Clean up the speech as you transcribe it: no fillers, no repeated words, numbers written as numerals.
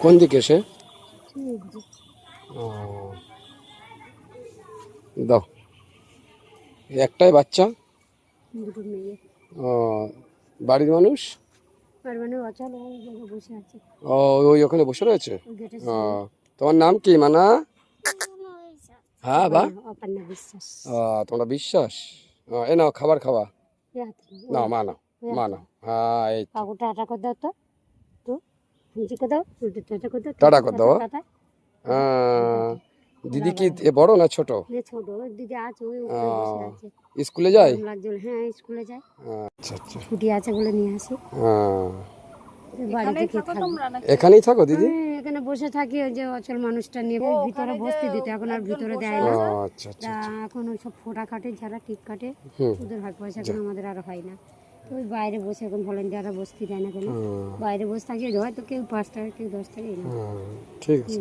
কোন দিকে সে? ও, দাও। একটাই বাচ্চা? দুটো মেয়ে। ও, বাড়ির মানুষ? আর মানে অচল ওই জায়গায় বসে আছে ও, ওই ওখানে বসে রয়েছে। ওই গেটের ও, সামনে। তোমার নাম কি মানা? হ্যাঁ বা? অপর্ণা বিশ্বাস। ও, তোমরা বিশ্বাস। ও, এ নাও খাবার খাওয়া। এই হাতে নাও, ওই নাও মা হাতে নাও, ওই মা হাতে নাও। হ্যাঁ এই তো। কাকুটা টাটা করে দাও তো। তো নিচে করে দাও, উল্টে টাটা করে দাও। টাটা করে দাও। টাটা। দিদি কি এ বড় না ছোট? ছোট ওই দিদি আছে, ওই উপরে বসে আছে। স্কুলে যায়? গরম লাগছে বলে। হ্যাঁ স্কুলে যায়, আচ্ছা আচ্ছা। ছুটি আছে বলে নিয়ে আসি। বাড়িতে কে থাকবে? এখানেই থাকো দিদি? আমি এখানে বসে থাকি, ওই যে অচল মানুষটা নিয়ে ভিতরে বসতে দিতে, এখন আর ভিতরে দেয় না। আচ্ছা আচ্ছা। তা এখন ওই সব ফোটা কাটে যারা টিপ কাটে, ওদের হয় পয়সা, এখন আমাদের আর হয় না। তো ওই বাইরে বসে এখন ভলেন্টিয়াররা বসতে দেয় না কেন, বাইরে বসে থাকি, হয়তো কেউ 5 টাকা কেউ 10 টাকা, ঠিক আছে।